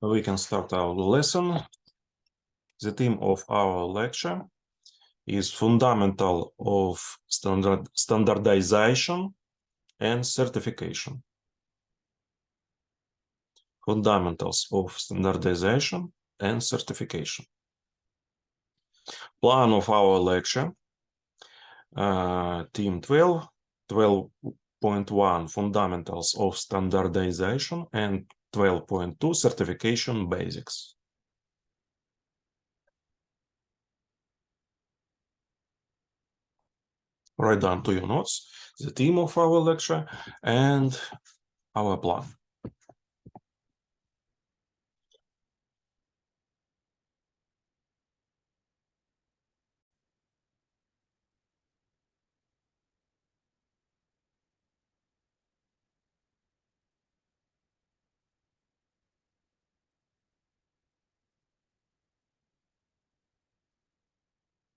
We can start our lesson. The theme of our lecture is fundamental of standardization and certification. Fundamentals of standardization and certification. Plan of our lecture, theme 12, 12.1 Fundamentals of Standardization and 12.2 Certification Basics. Write down to your notes the theme of our lecture and our plan.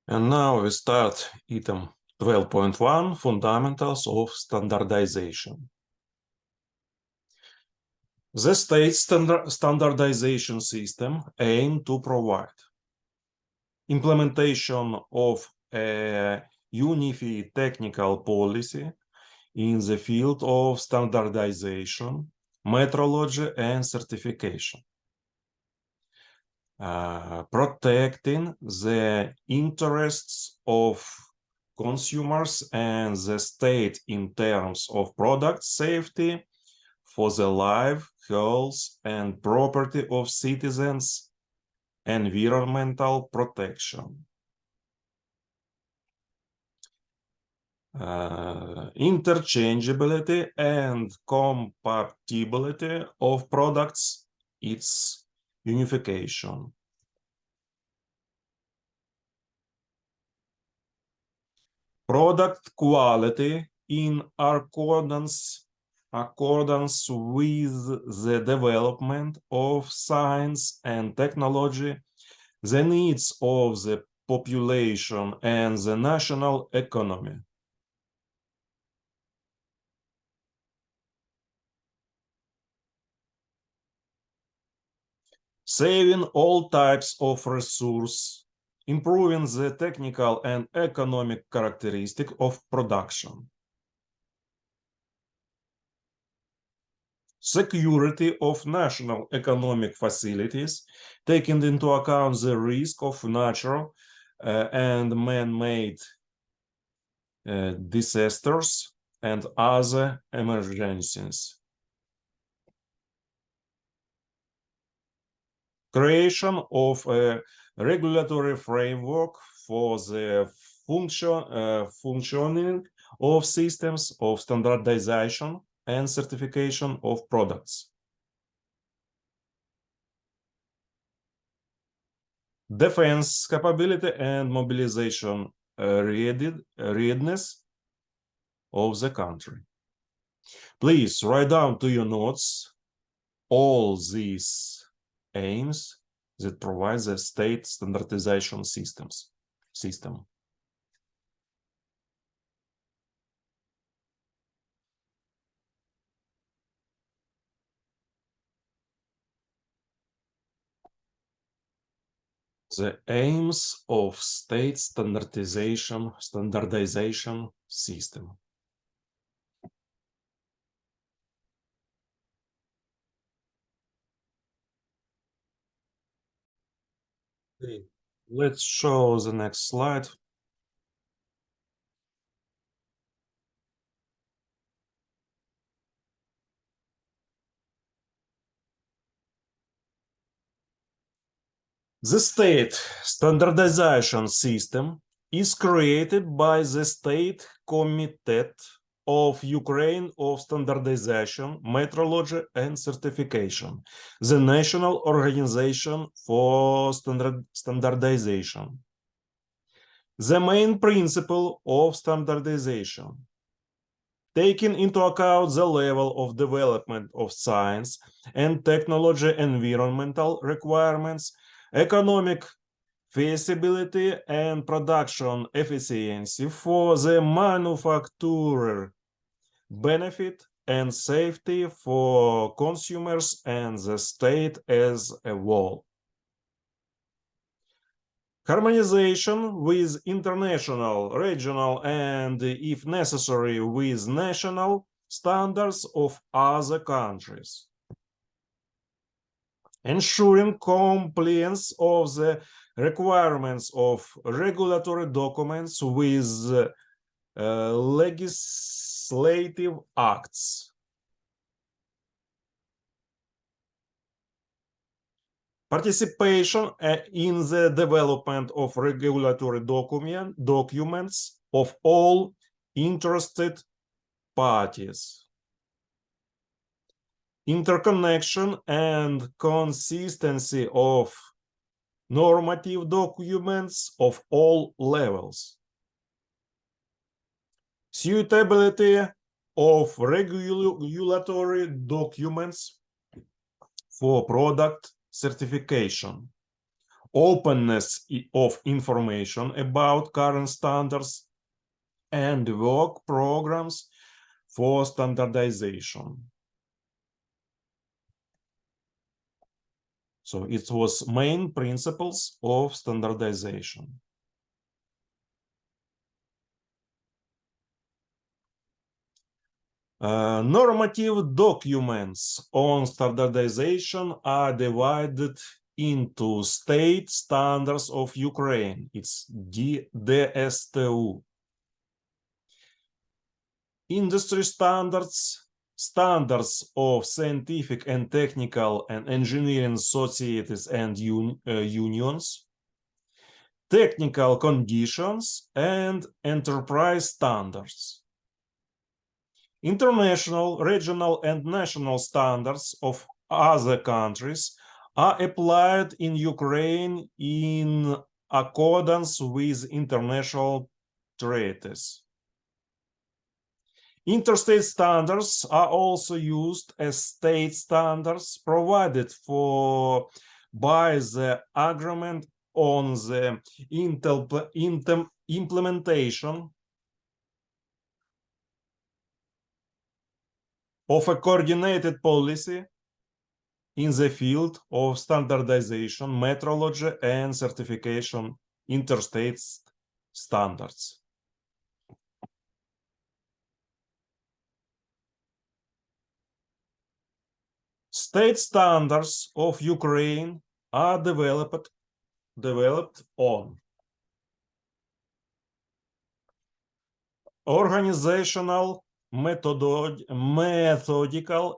And now we start item 12.1 Fundamentals of Standardization. The state standardization system aims to provide implementation of a unified technical policy in the field of standardization, metrology, and certification. Protecting the interests of consumers and the state in terms of product safety for the life, health, and property of citizens, environmental protection. Interchangeability and compatibility of products, its unification. Product quality in accordance with the development of science and technology, the needs of the population and the national economy. Saving all types of resource, improving the technical and economic characteristic of production. Security of national economic facilities, taking into account the risk of natural and man-made disasters and other emergencies. Creation of a regulatory framework for the functioning of systems of standardization and certification of products. Defense capability and mobilization readiness of the country. Please write down to your notes all these aims that provide the state standardization system. The aims of state standardization system. Okay. Let's show the next slide. The state standardization system is created by the State Committee of Ukraine of Standardization, Metrology and Certification, the national organization for standardization. The main principle of standardization, taking into account the level of development of science and technology, environmental requirements, economic feasibility and production efficiency for the manufacturer benefit and safety for consumers and the state as a whole. Harmonization with international, regional, and, if necessary, with national standards of other countries. Ensuring compliance of the requirements of regulatory documents with legislative acts. Participation in the development of regulatory documents of all interested parties. Interconnection and consistency of normative documents of all levels. Suitability of regulatory documents for product certification. Openness of information about current standards and work programs for standardization. So it was main principles of standardization. Normative documents on standardization are divided into state standards of Ukraine. It's DSTU. Industry standards, standards of scientific and technical and engineering societies and unions, technical conditions, and enterprise standards. International, regional, and national standards of other countries are applied in Ukraine in accordance with international treaties. Interstate standards are also used as state standards provided for by the agreement on the implementation of a coordinated policy in the field of standardization, metrology, and certification interstate standards. State standards of Ukraine are developed on organizational, methodical,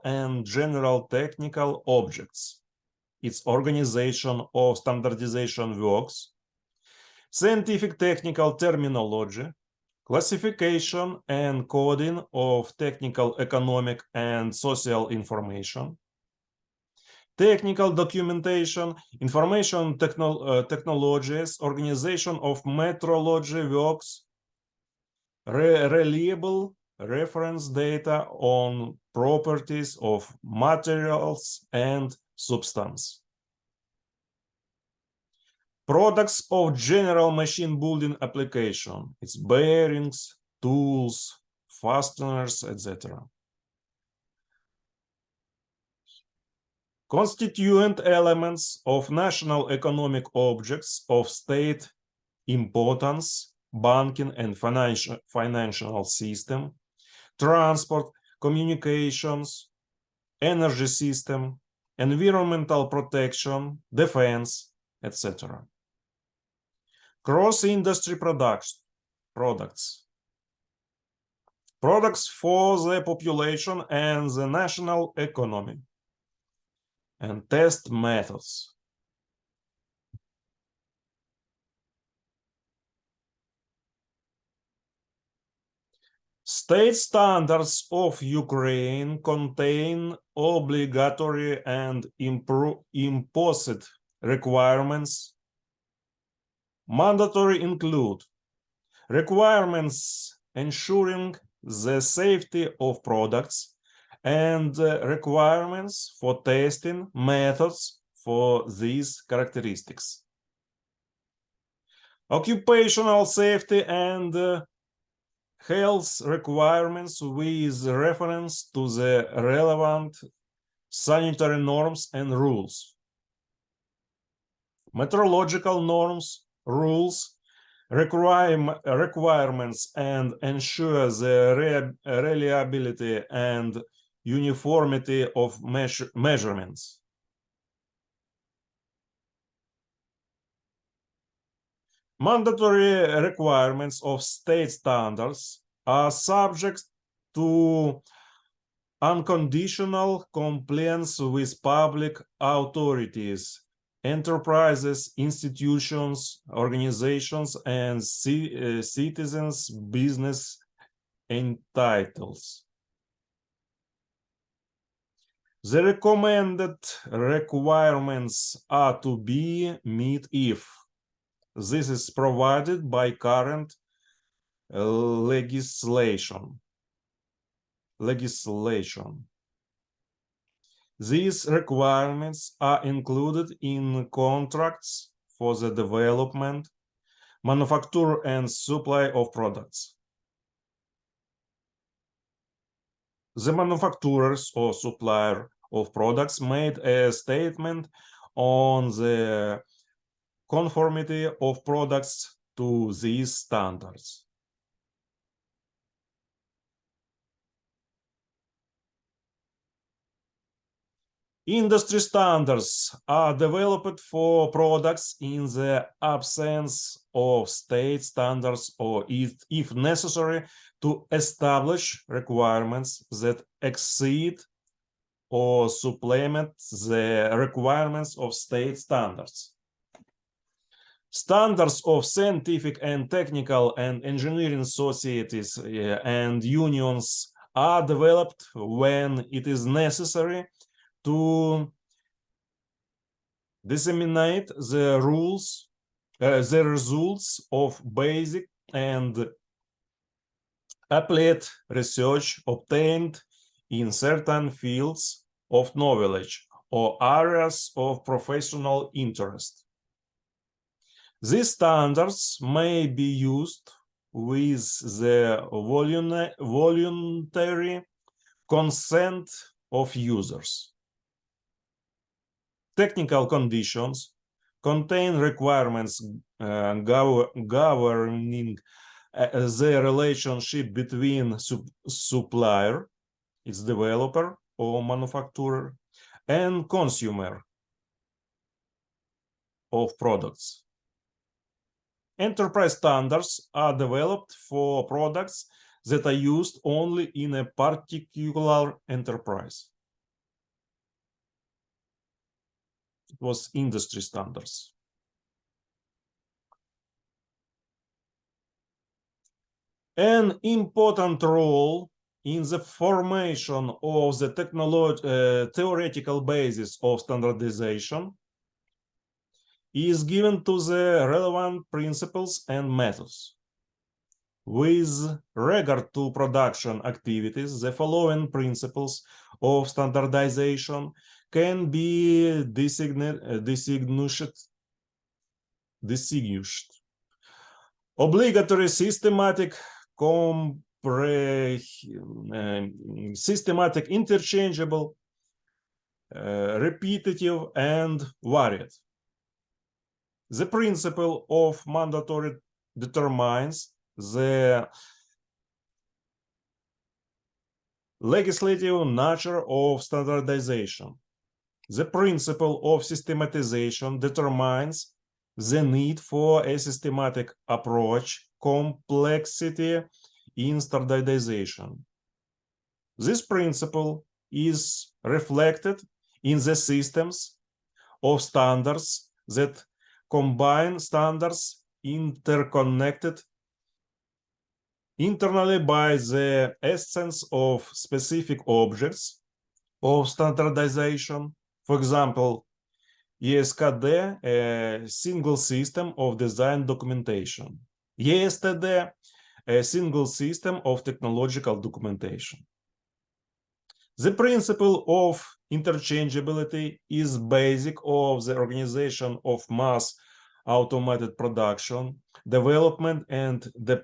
and general technical objects. Its organization of standardization works, scientific technical terminology, classification and coding of technical, economic, and social information, technical documentation, information technologies, organization of metrology works, reliable reference data on properties of materials and substance. Products of general machine building application, its bearings, tools, fasteners, etc. Constituent elements of national economic objects of state importance, banking and financial system, transport, communications, energy system, environmental protection, defense, etc. Cross-industry products. Products for the population and the national economy. And test methods. State standards of Ukraine contain obligatory and imposed requirements. Mandatory include requirements ensuring the safety of products and requirements for testing methods for these characteristics. Occupational safety and health requirements with reference to the relevant sanitary norms and rules. Meteorological norms, rules, requirements, and ensure the reliability and uniformity of measurements. Mandatory requirements of state standards are subject to unconditional compliance with public authorities, enterprises, institutions, organizations, and citizens' business entitles. The recommended requirements are to be met if this is provided by current legislation. These requirements are included in contracts for the development, manufacture, and supply of products. The manufacturers or supplier of products made a statement on the conformity of products to these standards. Industry standards are developed for products in the absence of state standards or if necessary to establish requirements that exceed or supplement the requirements of state standards. Standards of scientific and technical and engineering societies and unions are developed when it is necessary to disseminate the results of basic and applied research obtained in certain fields of knowledge or areas of professional interest. These standards may be used with the voluntary consent of users. Technical conditions contain requirements governing the relationship between supplier, its developer or manufacturer, and consumer of products. Enterprise standards are developed for products that are used only in a particular enterprise. It was industry standards. An important role in the formation of the theoretical basis of standardization is given to the relevant principles and methods. With regard to production activities, the following principles of standardization can be distinguished. Obligatory, systematic, systematic, interchangeable, repetitive, and varied. The principle of mandatory determines the legislative nature of standardization. The principle of systematization determines the need for a systematic approach, complexity in standardization. This principle is reflected in the systems of standards that combine standards interconnected internally by the essence of specific objects of standardization. For example, ESKD, a single system of design documentation. ESTD, a single system of technological documentation. The principle of interchangeability is basic of the organization of mass automated production, development, and the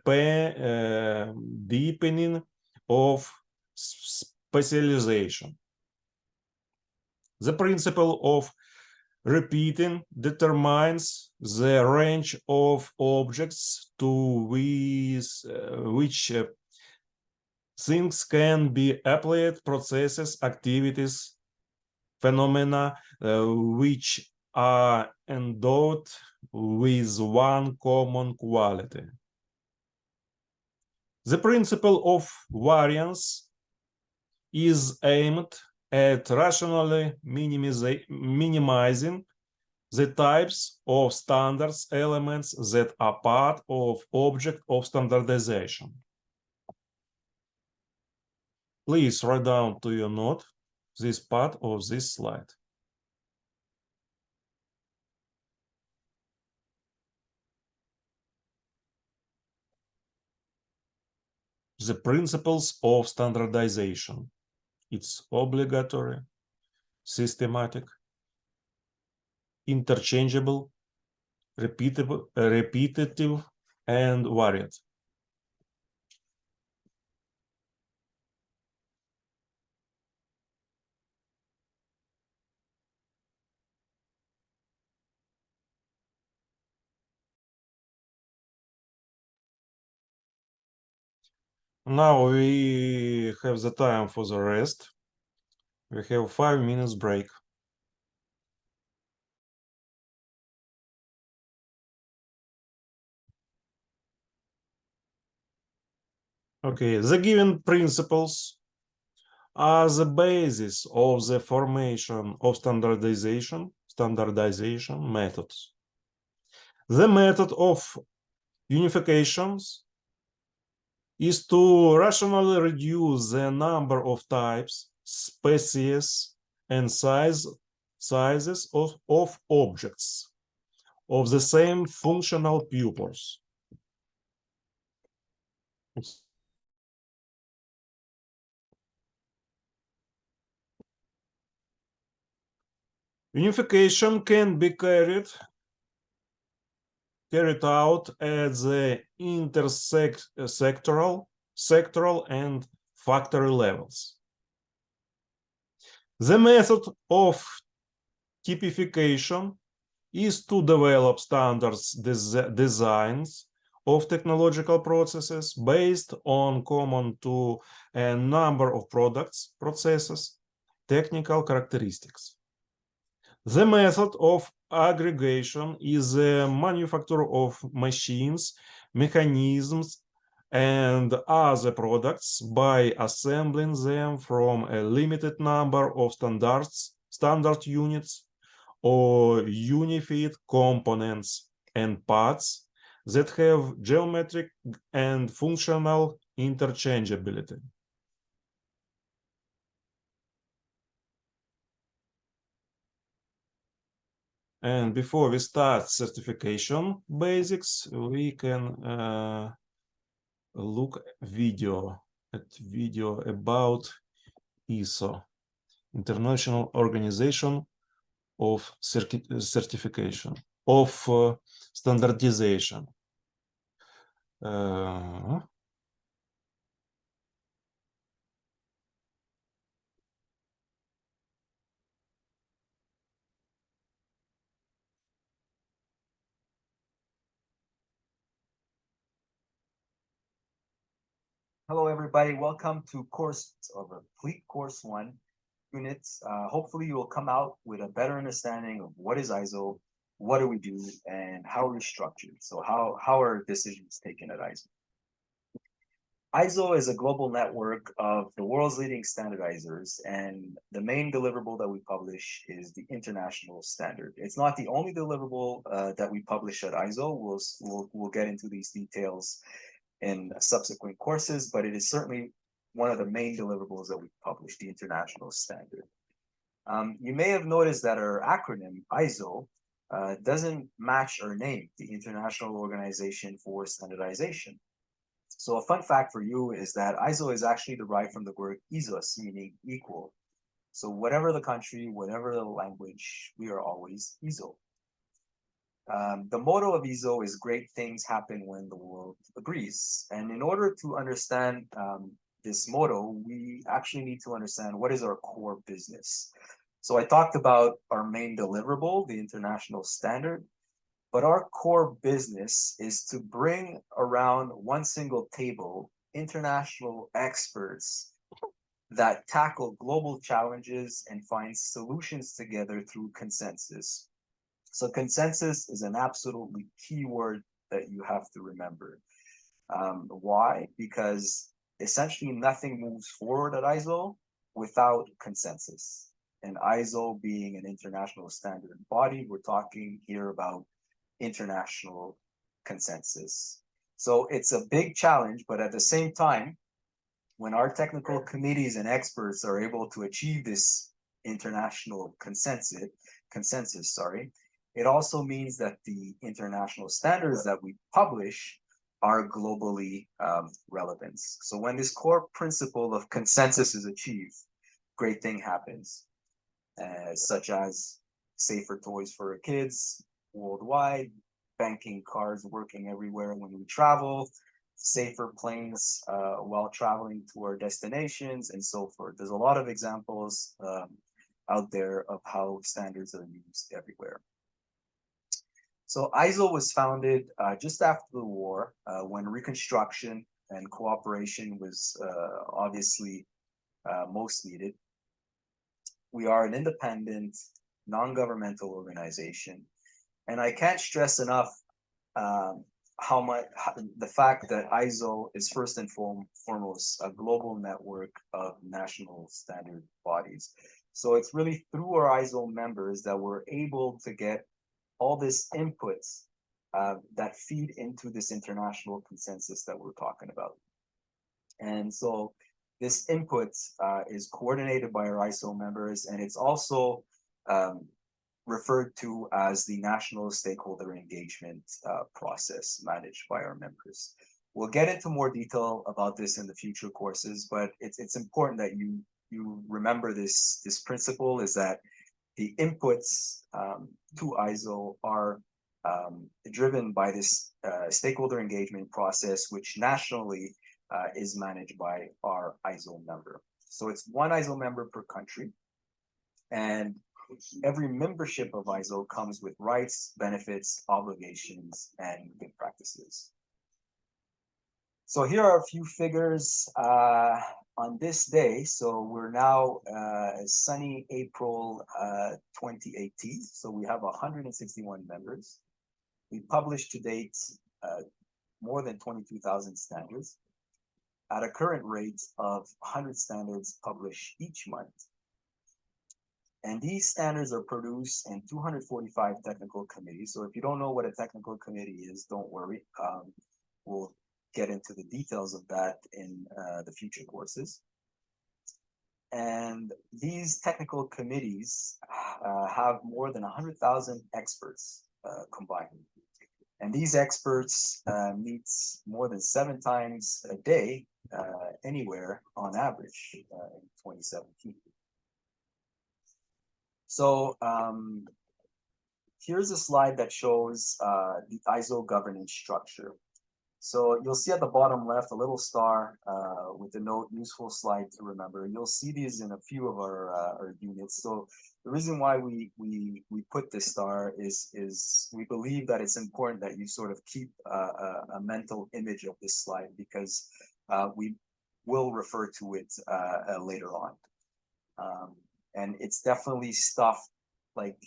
deepening of specialization. The principle of repeating determines the range of objects to which things can be applied, processes, activities, phenomena which are endowed with one common quality. The principle of variance is aimed at rationally minimizing the types of standards elements that are part of object of standardization. Please write down to your note this part of this slide. The principles of standardization. It's obligatory, systematic, interchangeable, repetitive, and varied. Now we have the time for the rest. We have 5 minutes break. Okay, the given principles are the basis of the formation of standardization methods. The method of unifications is to rationally reduce the number of types, species, and sizes of objects of the same functional purpose. Unification can be carried out at the sectoral, and factory levels. The method of typification is to develop standards designs of technological processes based on common to a number of products, processes, technical characteristics. The method of aggregation is the manufacture of machines, mechanisms, and other products by assembling them from a limited number of standard units or unified components and parts that have geometric and functional interchangeability. And before we start certification basics, we can look at video about ISO, International Organization of Certification, of Standardization. Hello, everybody. Welcome to course of Complete Course 1 units. Hopefully, you will come out with a better understanding of what is ISO, what do we do, and how are we structured. So how are decisions taken at ISO? ISO is a global network of the world's leading standardizers, and the main deliverable that we publish is the international standard. It's not the only deliverable that we publish at ISO. We'll get into these details in subsequent courses, but it is certainly one of the main deliverables that we publish, the international standard. You may have noticed that our acronym, ISO, doesn't match our name, the International Organization for Standardization. So a fun fact for you is that ISO is actually derived from the word isos, meaning equal. So whatever the country, whatever the language, we are always ISO. The motto of ISO is great things happen when the world agrees. And in order to understand this motto, we actually need to understand what is our core business. So I talked about our main deliverable, the international standard, but our core business is to bring around one single table international experts that tackle global challenges and find solutions together through consensus. So consensus is an absolutely key word that you have to remember. Why? Because essentially nothing moves forward at ISO without consensus. And ISO being an international standard body, we're talking here about international consensus. So it's a big challenge, but at the same time, when our technical committees and experts are able to achieve this international consensus, it also means that the international standards that we publish are globally relevant. So when this core principle of consensus is achieved, great thing happens, such as safer toys for our kids worldwide, banking cards working everywhere when we travel, safer planes while traveling to our destinations, and so forth. There's a lot of examples out there of how standards are used everywhere. So ISO was founded just after the war, when reconstruction and cooperation was obviously most needed. We are an independent, non-governmental organization, and I can't stress enough the fact that ISO is first and foremost a global network of national standard bodies. So it's really through our ISO members that we're able to get all this inputs that feed into this international consensus that we're talking about. And so this input is coordinated by our ISO members, and it's also referred to as the national stakeholder engagement process managed by our members. We'll get into more detail about this in the future courses, but it's important that you remember this principle, is that the inputs to ISO are driven by this stakeholder engagement process, which nationally is managed by our ISO member. So it's one ISO member per country, and every membership of ISO comes with rights, benefits, obligations, and good practices. So here are a few figures on this day. So we're now sunny April 2018. So we have 161 members. We published to date more than 22,000 standards at a current rate of 100 standards published each month. And these standards are produced in 245 technical committees. So if you don't know what a technical committee is, don't worry. We'll get into the details of that in the future courses. And these technical committees have more than 100,000 experts combined. And these experts meet more than 7 times a day, anywhere on average in 2017. So here's a slide that shows the ISO governance structure. So you'll see at the bottom left a little star with the note "useful slide to remember." You'll see these in a few of our units. So the reason why we put this star is we believe that it's important that you sort of keep a mental image of this slide, because we will refer to it later on. And it's definitely stuff like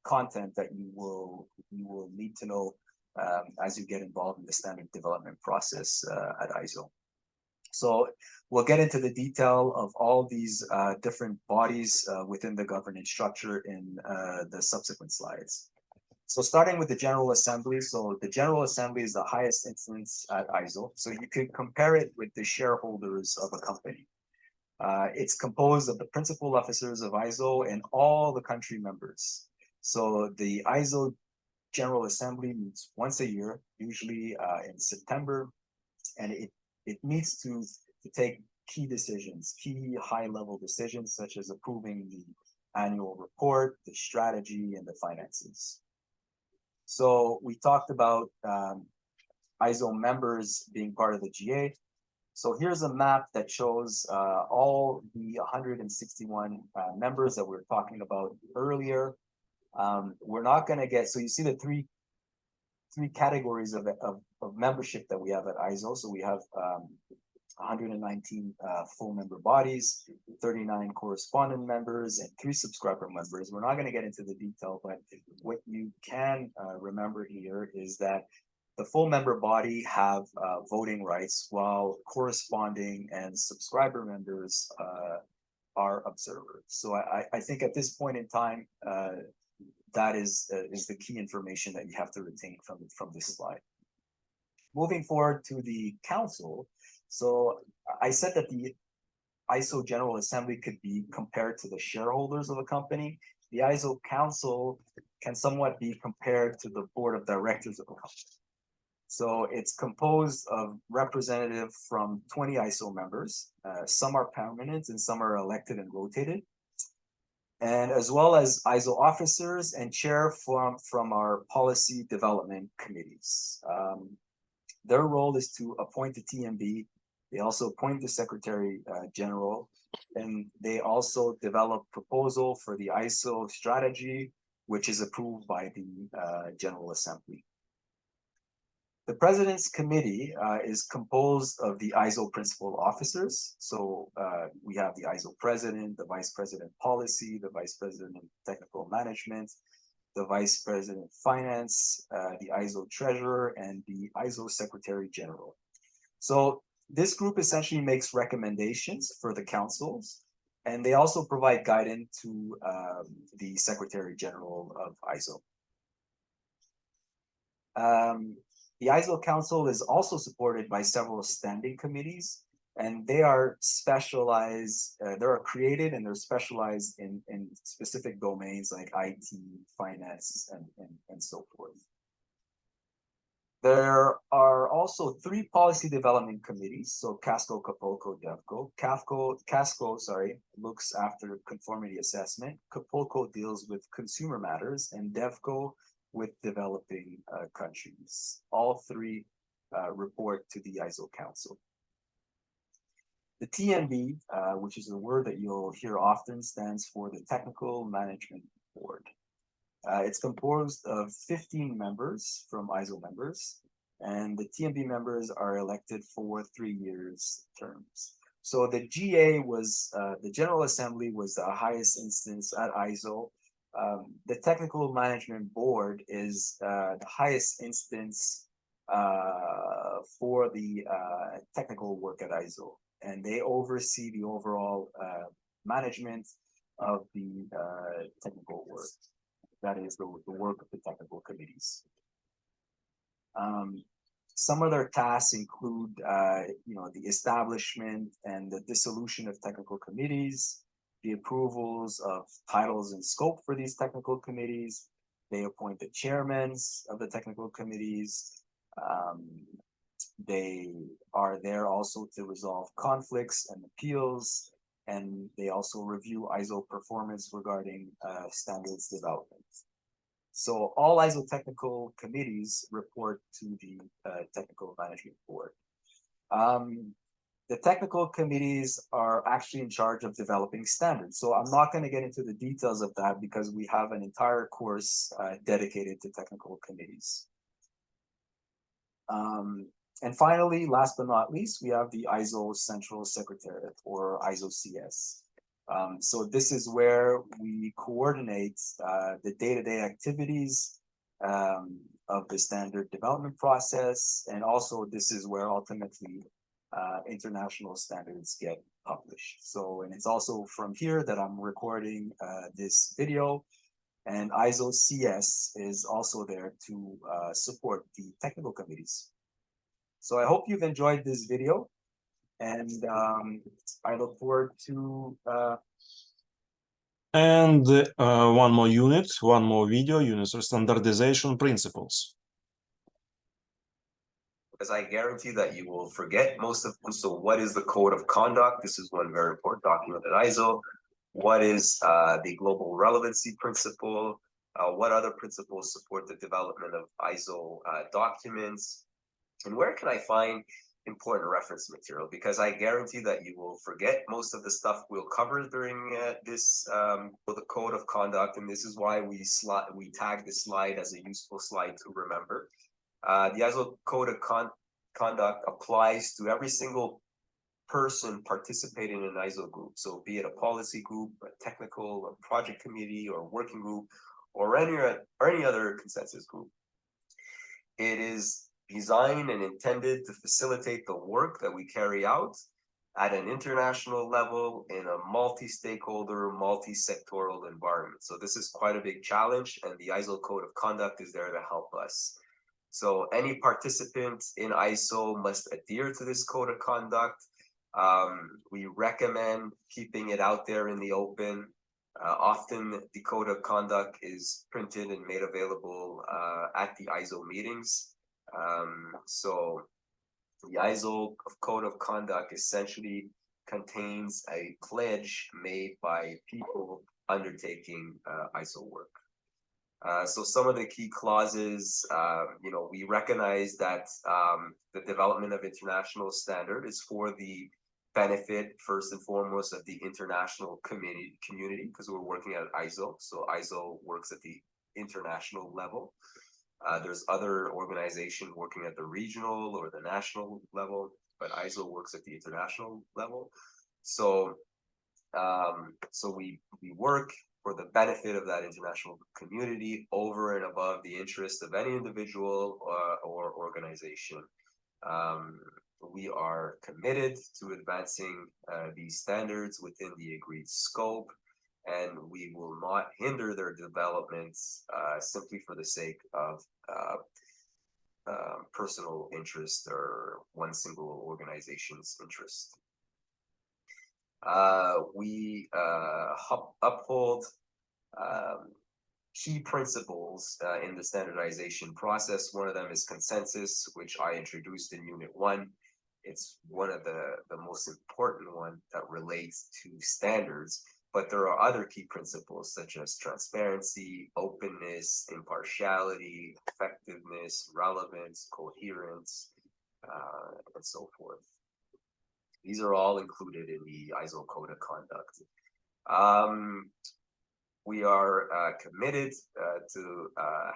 content that you will need to know as you get involved in the standard development process at ISO. So we'll get into the detail of all these different bodies within the governance structure in the subsequent slides. So starting with the General Assembly. So the General Assembly is the highest instance at ISO. So you can compare it with the shareholders of a company. It's composed of the principal officers of ISO and all the country members. So the ISO General Assembly meets once a year, usually in September, and it meets to take key decisions, key high-level decisions, such as approving the annual report, the strategy, and the finances. So we talked about ISO members being part of the GA. So here's a map that shows all the 161 members that we were talking about earlier. We're not going to get, so you see the three categories of membership that we have at ISO. So we have 119 full member bodies, 39 correspondent members, and 3 subscriber members. We're not going to get into the detail, but what you can remember here is that the full member body have voting rights, while corresponding and subscriber members are observers. So I think at this point in time, that is the key information that you have to retain from this slide. Moving forward to the council. So I said that the ISO General Assembly could be compared to the shareholders of a company. The ISO Council can somewhat be compared to the board of directors of a company. So it's composed of representatives from 20 ISO members. Some are permanent and some are elected and rotated. And as well as ISO officers and chair from our policy development committees. Their role is to appoint the TMB. They also appoint the Secretary General, and they also develop proposal for the ISO strategy, which is approved by the General Assembly. The President's Committee is composed of the ISO principal officers. So we have the ISO President, the Vice President Policy, the Vice President Technical Management, the Vice President Finance, the ISO Treasurer, and the ISO Secretary General. So this group essentially makes recommendations for the councils, and they also provide guidance to the Secretary General of ISO. The ISO Council is also supported by several standing committees, and they are specialized, they are created and they're specialized in specific domains like IT, finance, and so forth. There are also 3 policy development committees. So CASCO, Capolco, DEVCO. CASCO, looks after conformity assessment. Capolco deals with consumer matters, and DEVCO with developing countries. All 3 report to the ISO Council. The TMB, which is a word that you'll hear often, stands for the Technical Management Board. It's composed of 15 members from ISO members, and the TMB members are elected for 3 years terms. So the GA was, the General Assembly was the highest instance at ISO. The Technical Management Board is the highest instance for the technical work at ISO, and they oversee the overall management of the technical work. That is the work of the technical committees. Some of their tasks include, the establishment and the dissolution of technical committees, the approvals of titles and scope for these technical committees. They appoint the chairmen of the technical committees. They are there also to resolve conflicts and appeals, and they also review ISO performance regarding standards development. So all ISO technical committees report to the Technical Management Board. The technical committees are actually in charge of developing standards. So I'm not going to get into the details of that because we have an entire course dedicated to technical committees. And finally, last but not least, we have the ISO Central Secretariat, or ISO CS. So this is where we coordinate the day-to-day activities of the standard development process. And also this is where ultimately international standards get published. So, and it's also from here that I'm recording this video, and ISO CS is also there to support the technical committees. So I hope you've enjoyed this video, and I look forward to one more unit, one more video, units of standardization principles. Because I guarantee that you will forget most of them. So what is the code of conduct? This is one very important document at ISO. What is the global relevancy principle? What other principles support the development of ISO documents? And where can I find important reference material? Because I guarantee that you will forget most of the stuff we'll cover during this the code of conduct, and this is why we tag this slide as a useful slide to remember. The ISO code of conduct applies to every single person participating in an ISO group. So be it a policy group, a technical or project committee or working group, or any other consensus group. It is designed and intended to facilitate the work that we carry out at an international level in a multi-stakeholder, multi-sectoral environment. So this is quite a big challenge, and the ISO code of conduct is there to help us. So any participant in ISO must adhere to this code of conduct. We recommend keeping it out there in the open. Often the code of conduct is printed and made available at the ISO meetings. So the ISO code of conduct essentially contains a pledge made by people undertaking ISO work. So some of the key clauses, we recognize that the development of international standard is for the benefit, first and foremost, of the international community, because we're working at ISO. So ISO works at the international level. There's other organizations working at the regional or the national level, but ISO works at the international level. So, we work for the benefit of that international community over and above the interest of any individual or organization. We are committed to advancing these standards within the agreed scope, and we will not hinder their development simply for the sake of personal interest or one single organization's interest. We uphold key principles in the standardization process. One of them is consensus, which I introduced in Unit 1. It's one of the most important one that relates to standards, but there are other key principles such as transparency, openness, impartiality, effectiveness, relevance, coherence, and so forth. These are all included in the ISO Code of Conduct. We are committed to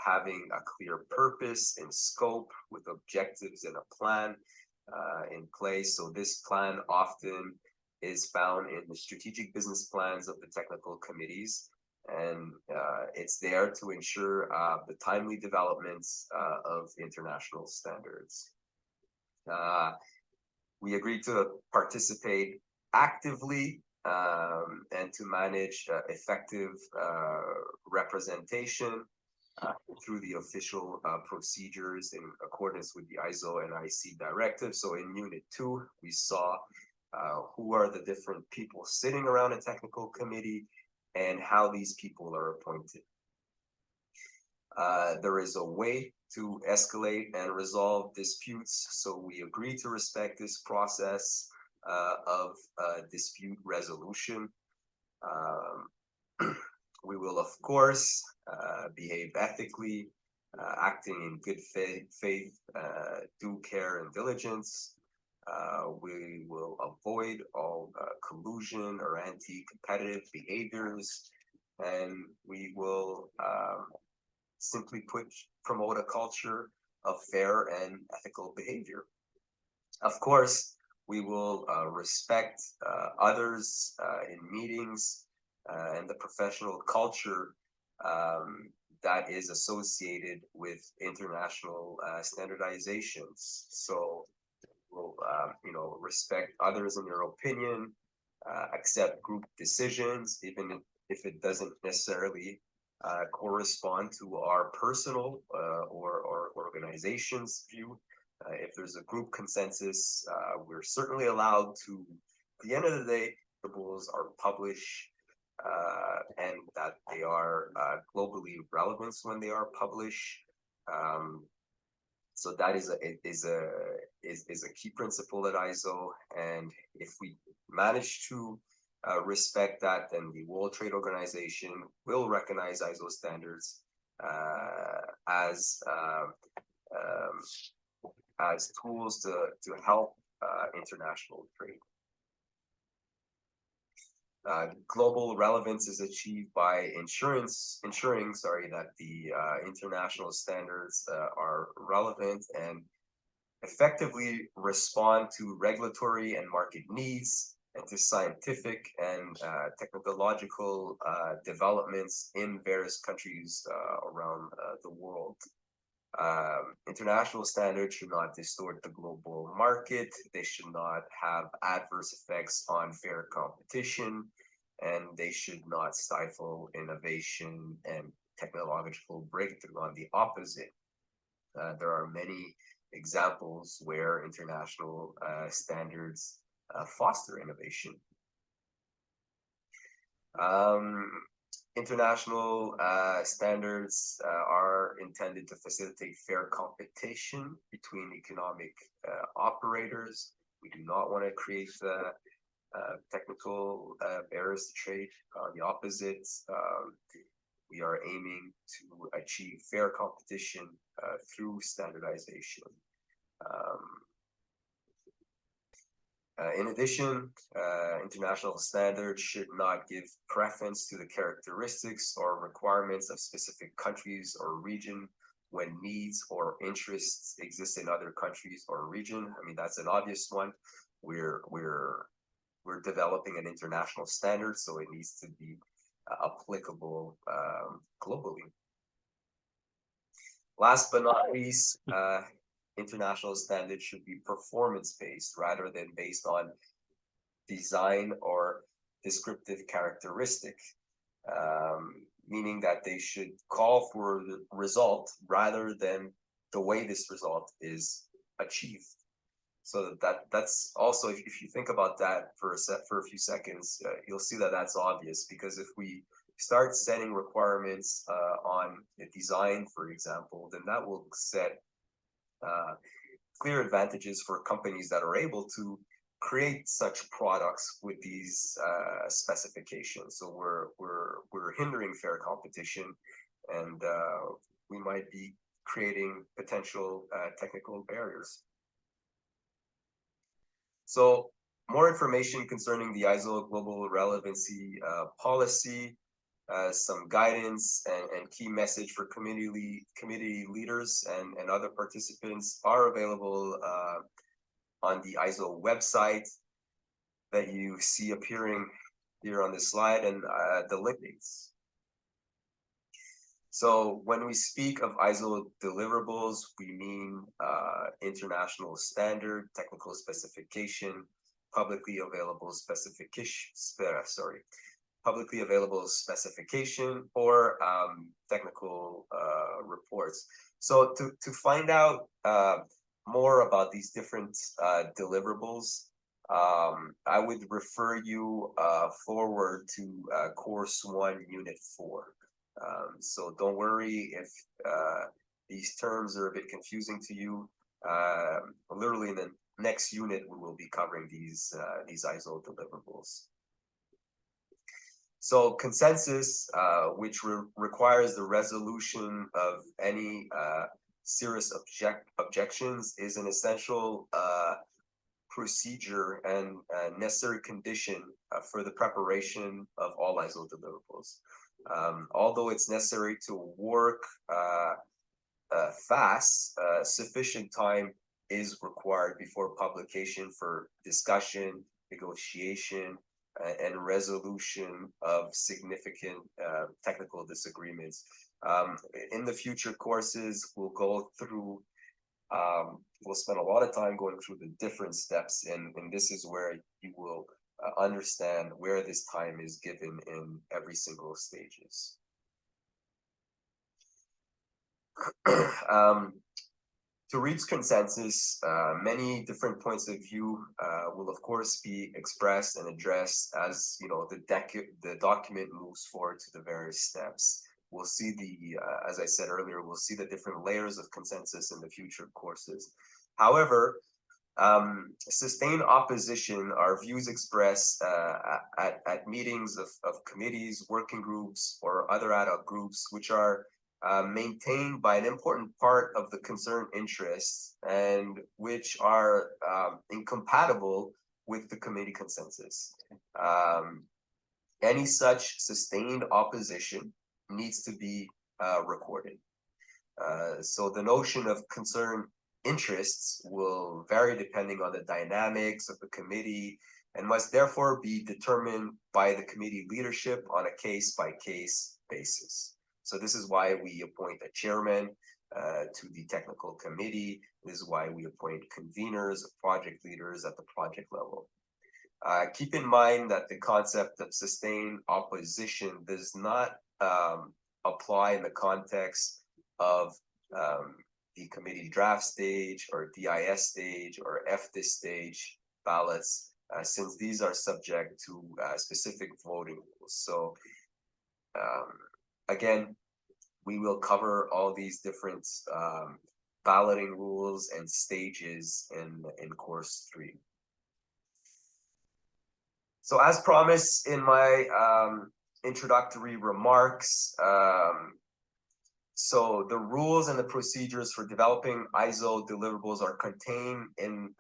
having a clear purpose and scope with objectives and a plan in place. So this plan often is found in the strategic business plans of the technical committees, and it's there to ensure the timely developments of international standards. We agreed to participate actively and to manage effective representation through the official procedures in accordance with the ISO and IC directive. So in Unit 2, we saw who are the different people sitting around a technical committee and how these people are appointed. There is a way to escalate and resolve disputes, so we agree to respect this process of dispute resolution. We will, of course, behave ethically, acting in good faith, due care and diligence. We will avoid all collusion or anti-competitive behaviors, and we will simply promote a culture of fair and ethical behavior. Of course, we will respect others in meetings and the professional culture that is associated with international standardizations. So we'll, respect others in their opinion, accept group decisions, even if it doesn't necessarily correspond to our personal or organization's view. If there's a group consensus, we're certainly allowed to, at the end of the day, the rules are published and that they are globally relevant when they are published. So that is a key principle at ISO, and if we manage to respect that, then the World Trade Organization will recognize ISO standards as tools to help international trade. Global relevance is achieved by ensuring that the international standards are relevant and effectively respond to regulatory and market needs and to scientific and technological developments in various countries around the world. International standards should not distort the global market. They should not have adverse effects on fair competition, and they should not stifle innovation and technological breakthrough. On the opposite, there are many examples where international standards foster innovation. International standards are intended to facilitate fair competition between economic operators. We do not want to create technical barriers to trade. On the opposite, we are aiming to achieve fair competition through standardization. In addition, international standards should not give preference to the characteristics or requirements of specific countries or region when needs or interests exist in other countries or region. I mean, that's an obvious one. We're developing an international standard, so it needs to be applicable globally. Last but not least, international standards should be performance-based rather than based on design or descriptive characteristic, meaning that they should call for the result rather than the way this result is achieved. So that's also, if you think about that for a few seconds, you'll see that that's obvious, because if we start setting requirements on the design, for example, then that will set clear advantages for companies that are able to create such products with these specifications. So we're hindering fair competition, and we might be creating potential technical barriers. So more information concerning the ISO Global Relevancy Policy, some guidance and key message for committee leaders and other participants are available on the ISO website that you see appearing here on this slide, and the links. So when we speak of ISO deliverables, we mean international standard, technical specification, publicly available specification, or technical reports. So to find out more about these different deliverables, I would refer you forward to course 1, unit 4. So don't worry if these terms are a bit confusing to you. Literally in the next unit, we will be covering these ISO deliverables. So consensus, which requires the resolution of any serious objections, is an essential procedure and necessary condition for the preparation of all ISO deliverables. Although it's necessary to work fast, sufficient time is required before publication for discussion, negotiation, and resolution of significant technical disagreements. In the future courses, we'll go through, we'll spend a lot of time going through the different steps, and this is where you will understand where this time is given in every single stages. To reach consensus, many different points of view will of course be expressed and addressed as the document moves forward to the various steps. We'll see as I said earlier, we'll see the different layers of consensus in the future courses. However, sustained opposition are views expressed at meetings of committees, working groups, or other ad hoc groups, which are maintained by an important part of the concerned interests and which are incompatible with the committee consensus. Any such sustained opposition needs to be recorded. So the notion of concerned interests will vary depending on the dynamics of the committee and must therefore be determined by the committee leadership on a case-by-case basis. So this is why we appoint a chairman to the technical committee. This is why we appoint conveners, project leaders at the project level. Keep in mind that the concept of sustained opposition does not apply in the context of the committee draft stage or DIS stage or FDIS stage ballots, since these are subject to specific voting rules. So again, we will cover all these different balloting rules and stages in course 3. So as promised in my introductory remarks, so the rules and the procedures for developing ISO deliverables are contained in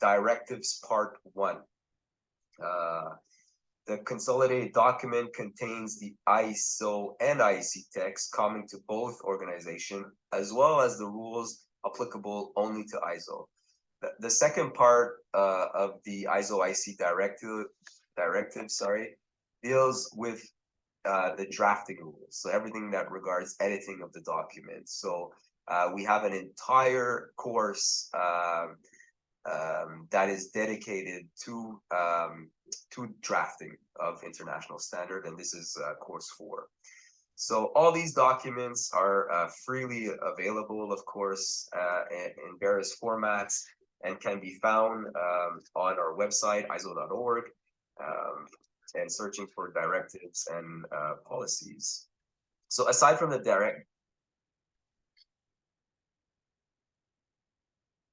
Directives Part 1. The consolidated document contains the ISO and IEC text common to both organizations, as well as the rules applicable only to ISO. The second part of the ISO IEC directive, deals with the drafting rules. So everything that regards editing of the document. So we have an entire course that is dedicated to drafting of international standard, and this is course 4. So all these documents are freely available, of course, in various formats, and can be found on our website, iso.org, and searching for directives and policies. So aside from the direct.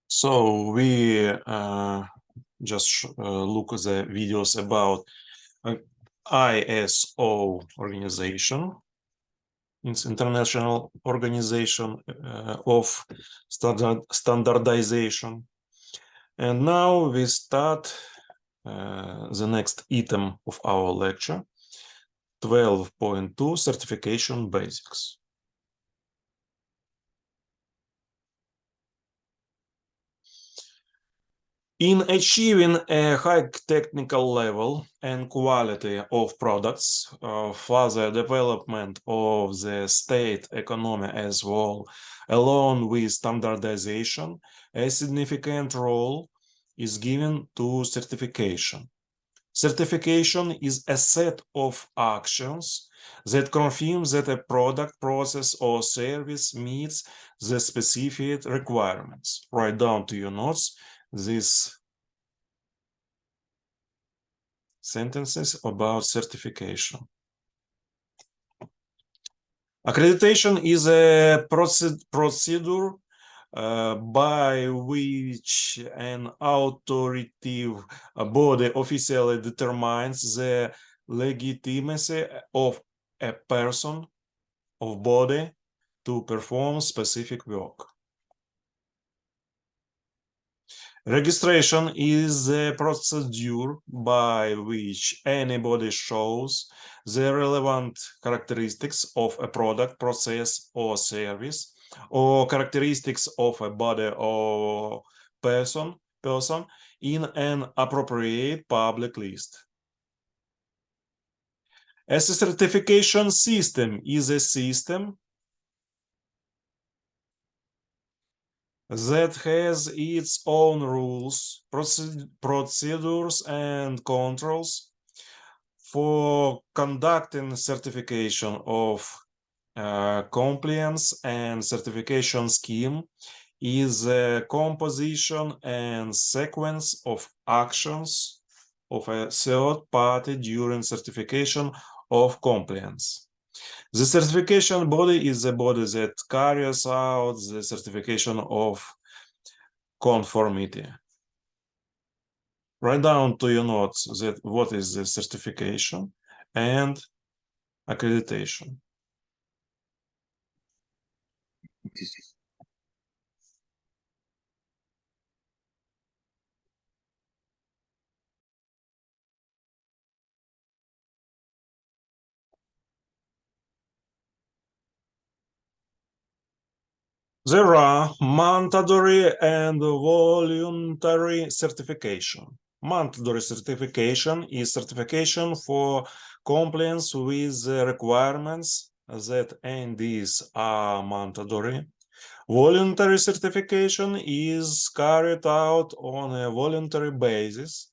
So we just look at the videos about ISO organization. It's International Organization of Standardization. And now we start the next item of our lecture, 12.2, Certification Basics. In achieving a high technical level and quality of products, further development of the state economy as well, along with standardization, a significant role is given to certification. Certification is a set of actions that confirm that a product, process, or service meets the specific requirements. Write down to your notes these sentences about certification. Accreditation is a procedure by which an authoritative body officially determines the legitimacy of a person or body to perform specific work. Registration is the procedure by which anybody shows the relevant characteristics of a product, process, or service, or characteristics of a body or person in an appropriate public list. A certification system is a system that has its own rules, procedures, and controls for conducting certification of compliance, and certification scheme is a composition and sequence of actions of a third party during certification of compliance. The certification body is the body that carries out the certification of conformity. Write down to your notes that what is the certification and accreditation. There are mandatory and voluntary certification. Mandatory certification is certification for compliance with the requirements that NDs are mandatory. Voluntary certification is carried out on a voluntary basis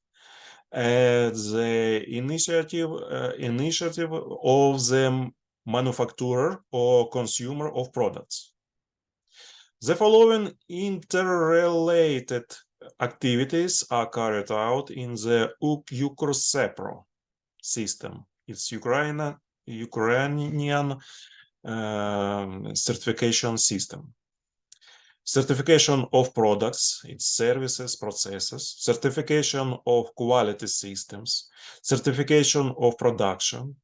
at the initiative of the manufacturer or consumer of products. The following interrelated activities are carried out in the UKRSEPRO system. It's Ukrainian certification system. Certification of products, its services, processes, certification of quality systems, certification of production,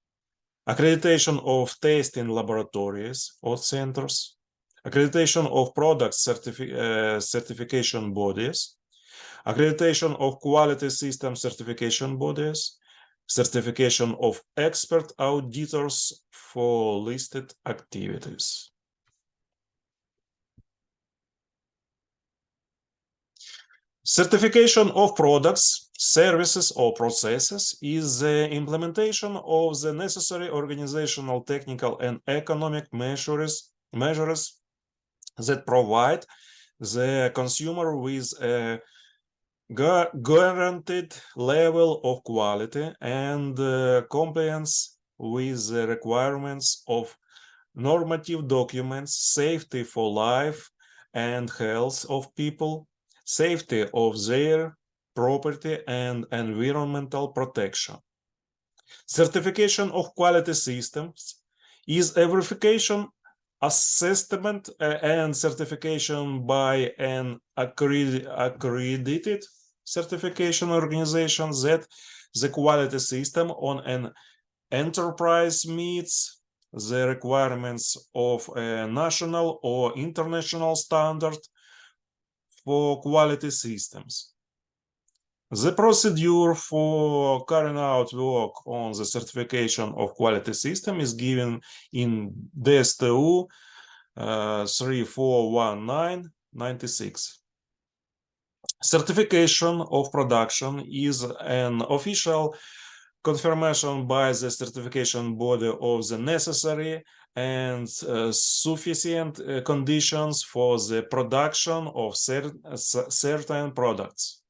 accreditation of testing laboratories or centers, accreditation of product certification bodies, accreditation of quality system certification bodies, certification of expert auditors for listed activities. Certification of products, services, or processes is the implementation of the necessary organizational, technical, and economic measures that provide the consumer with a guaranteed level of quality and compliance with the requirements of normative documents, safety for life and health of people, safety of their property, and environmental protection. Certification of quality systems is a verification, assessment, and certification by an accredited certification organization that the quality system on an enterprise meets the requirements of a national or international standard for quality systems. The procedure for carrying out work on the certification of quality system is given in DSTU 3419/96. Certification of production is an official confirmation by the certification body of the necessary and sufficient conditions for the production of certain products,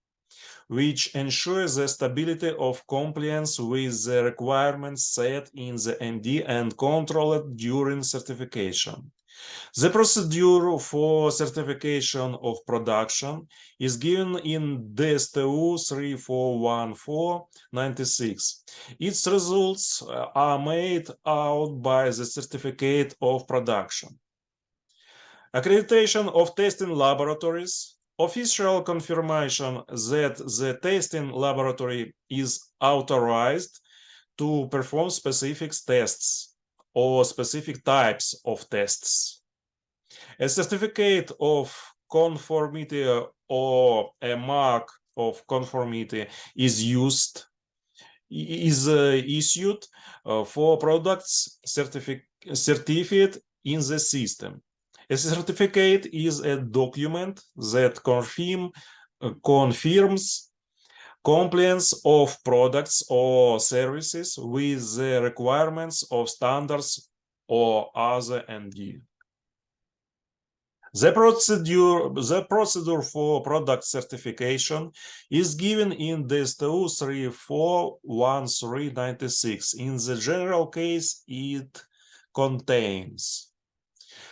which ensure the stability of compliance with the requirements set in the MD and controlled during certification. The procedure for certification of production is given in DSTU 3414/96. Its results are made out by the certificate of production. Accreditation of testing laboratories, official confirmation that the testing laboratory is authorized to perform specific tests or specific types of tests. A certificate of conformity or a mark of conformity is issued for products certified in the system. A certificate is a document that confirms compliance of products or services with the requirements of standards or other MD. The procedure for product certification is given in DSTU 3413/96. In the general case, it contains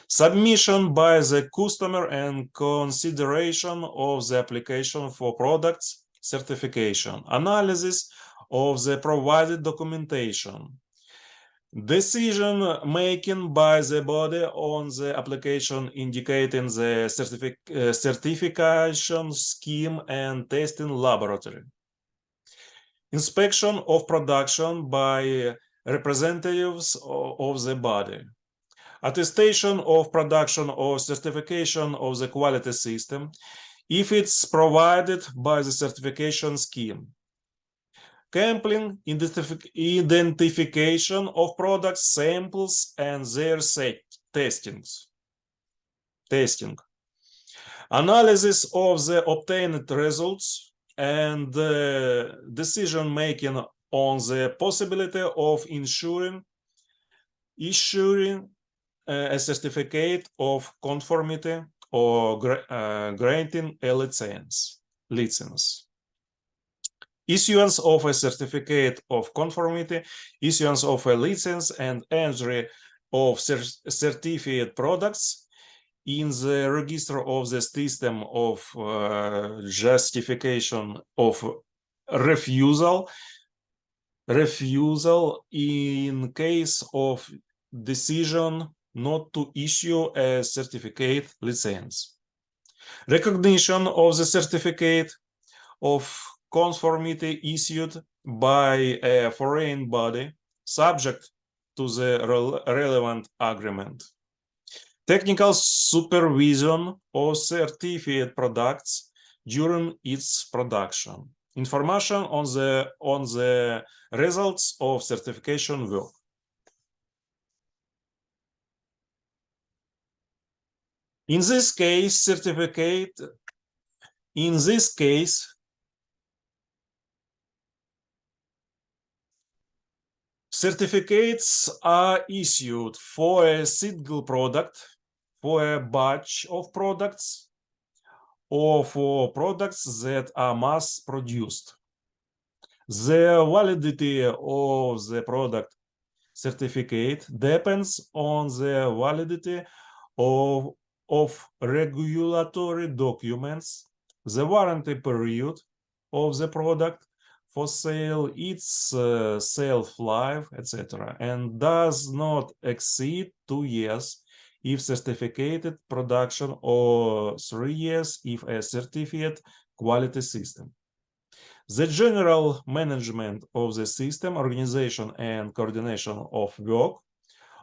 submission by the customer and consideration of the application for products certification, analysis of the provided documentation, decision making by the body on the application indicating the certification scheme and testing laboratory, inspection of production by representatives of the body, attestation of production or certification of the quality system if it's provided by the certification scheme. Sampling, identification of products, samples, and their testing. Analysis of the obtained results and decision-making on the possibility of issuing a certificate of conformity or granting a license. Issuance of a certificate of conformity, issuance of a license, and entry of certified products in the register of the system of justification of refusal in case of decision not to issue a certificate license. Recognition of the certificate of conformity issued by a foreign body subject to the relevant agreement. Technical supervision of certified products during its production. Information on the results of certification work. In this case, certificates are issued for a single product, for a batch of products, or for products that are mass produced. The validity of the product certificate depends on the validity of regulatory documents, the warranty period of the product for sale, its shelf life, etc., and does not exceed 2 years if certificated production or 3 years if a certified quality system. The general management of the system, organization, and coordination of work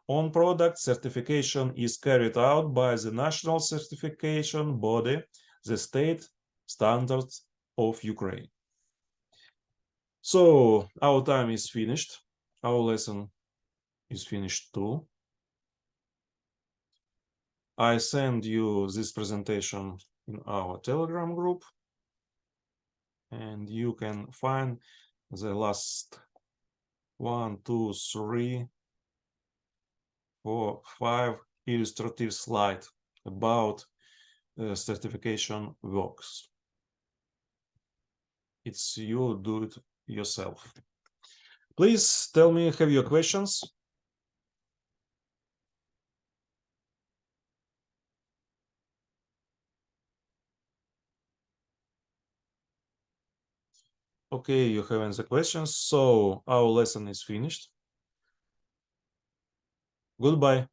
on product certification is carried out by the national certification body, the state standards of Ukraine. So our time is finished. Our lesson is finished too. I send you this presentation in our Telegram group, and you can find the last 1, 2, 3, 4, 5 illustrative slides about certification works. It's you do it yourself. Please tell me, have you questions? Okay, you haven't the questions, so our lesson is finished. Goodbye.